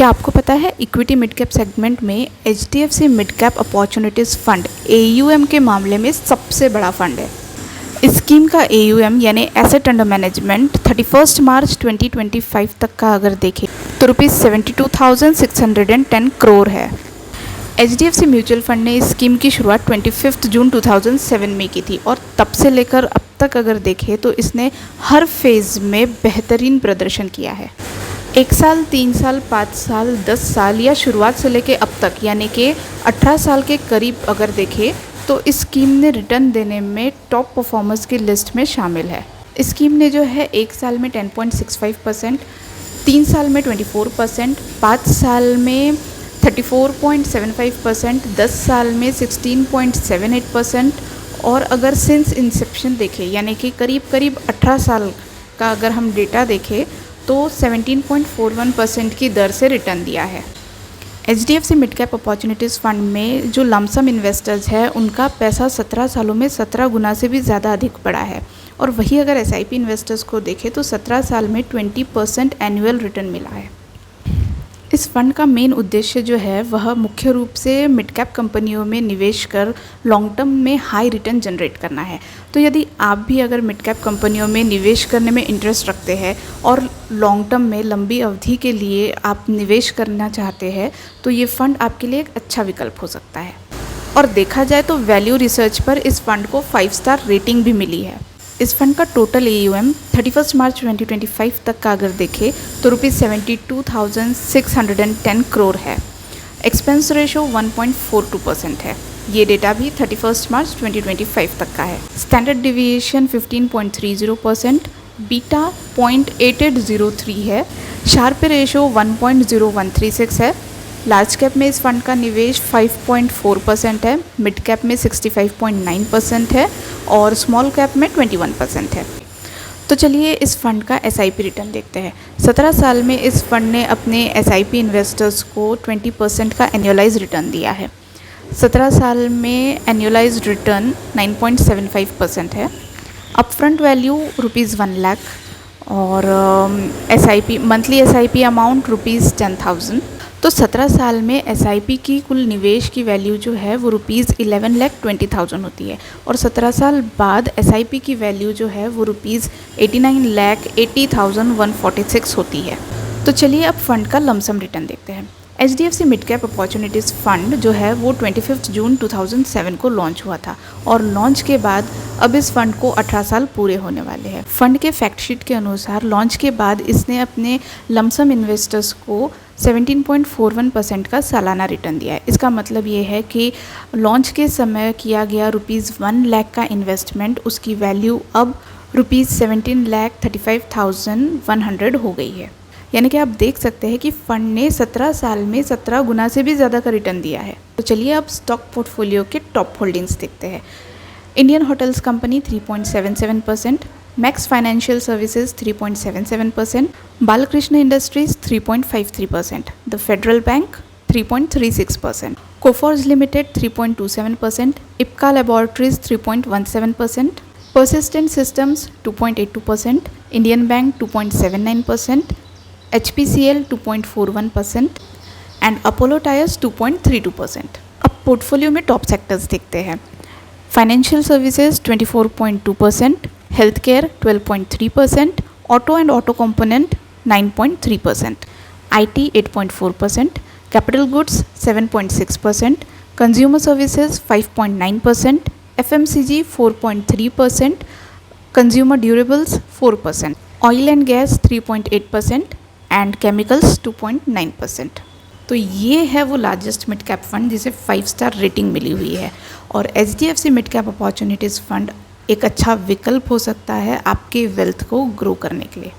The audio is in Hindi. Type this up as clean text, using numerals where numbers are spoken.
क्या आपको पता है इक्विटी मिड कैप सेगमेंट में HDFC mid cap opportunities fund AUM के मामले में सबसे बड़ा फंड है। इस स्कीम का AUM यानी एसेट अंडर मैनेजमेंट 31 मार्च 2025 तक का अगर देखें तो ₹72,610 करोड़ है। HDFC म्यूचुअल फंड ने इस स्कीम की शुरुआत 25 जून 2007 में की थी और तब से लेकर अब तक अगर देखें तो इसने हर फेज़ में बेहतरीन प्रदर्शन किया है। 1 साल, 3 साल, 5 साल, 10 साल या शुरुआत से लेकर अब तक यानी कि 18 साल के करीब अगर देखें तो इस स्कीम ने रिटर्न देने में टॉप परफॉर्मर्स की लिस्ट में शामिल है। इस स्कीम ने जो है 1 साल में 10.65%, 3 साल में 24%, 5 साल में 34.75%, 10 साल में 16.78% और अगर सिंस इंसेप्शन देखें यानी कि करीब 18 साल का अगर हम डेटा देखें तो 17.41% की दर से रिटर्न दिया है। HDFC mid cap opportunities fund में जो लमसम इन्वेस्टर्स है उनका पैसा 17 सालों में 17 गुना से भी ज़्यादा अधिक बढ़ा है और वही अगर SIP इन्वेस्टर्स को देखें तो 17 साल में 20% एनुअल रिटर्न मिला है। इस फंड का मेन उद्देश्य जो है वह मुख्य रूप से मिड कैप कंपनियों में निवेश कर लॉन्ग टर्म में हाई रिटर्न जनरेट करना है। तो यदि आप भी अगर मिड कैप कंपनियों में निवेश करने में इंटरेस्ट रखते हैं और लॉन्ग टर्म में लंबी अवधि के लिए आप निवेश करना चाहते हैं तो ये फ़ंड आपके लिए एक अच्छा विकल्प हो सकता है। और देखा जाए तो वैल्यू रिसर्च पर इस फंड को 5 स्टार रेटिंग भी मिली है। इस फंड का टोटल AUM 31 मार्च 2025 तक का अगर देखें तो ₹72,610 करोड़ है। एक्सपेंस रेशो 1.42% है। ये डेटा भी 31 मार्च 2025 तक का है। स्टैंडर्ड डिविएशन 15.30%, बीटा 0.8803 है, शार्प रेशो 1.0136 है। लार्ज कैप में इस फंड का निवेश 5.4% है, मिड कैप में 65.9% है और स्मॉल कैप में 21% है। तो चलिए इस फंड का SIP रिटर्न देखते हैं। 17 साल में इस फंड ने अपने SIP इन्वेस्टर्स को 20% का एनुअलाइज रिटर्न दिया है। 17 साल में एनुअलाइज्ड रिटर्न 9.75% है। अपफ्रंट वैल्यू ₹1 लाख और SIP मंथली SIP अमाउंट ₹10,000। तो 17 साल में SIP की कुल निवेश की वैल्यू जो है वो ₹11,20,000 होती है और 17 साल बाद SIP की वैल्यू जो है वो ₹89,80,146 होती है। तो चलिए अब फंड का लमसम रिटर्न देखते हैं। HDFC mid cap opportunities fund जो है वो 25 जून 2007 को लॉन्च हुआ था और लॉन्च के बाद अब इस फंड को 18 साल पूरे होने वाले हैं। फंड के फैक्टशीट के अनुसार लॉन्च के बाद इसने अपने लमसम इन्वेस्टर्स को 17.41% का सालाना रिटर्न दिया है। इसका मतलब ये है कि लॉन्च के समय किया गया ₹1 लाख का इन्वेस्टमेंट उसकी वैल्यू अब ₹17,35,100 हो गई है। यानी कि आप देख सकते हैं कि फ़ंड ने 17 साल में 17 गुना से भी ज़्यादा का रिटर्न दिया है। तो चलिए अब स्टॉक पोर्टफोलियो के टॉप होल्डिंग्स देखते हैं। Indian hotels company 3.77%, max financial services 3.77%, Balkrishna industries 3.53%, the federal bank 3.36%, Coforge limited 3.27%, Ipca laboratories 3.17%, persistent systems 2.82%, Indian bank 2.79%, HPCL 2.41% and Apollo tyres 2.32%। अब पोर्टफोलियो में टॉप सेक्टर्स देखते हैं। Financial services 24.2%, health care 12.3%, auto and auto component 9.3%, IT 8.4%, capital goods 7.6%, consumer services 5.9%, FMCG 4.3%, consumer durables 4%, oil and gas 3.8% and chemicals 2.9%। तो ये है वो लार्जेस्ट मिड कैप फंड जिसे 5 स्टार रेटिंग मिली हुई है और HDFC mid cap opportunities fund एक अच्छा विकल्प हो सकता है आपके वेल्थ को ग्रो करने के लिए।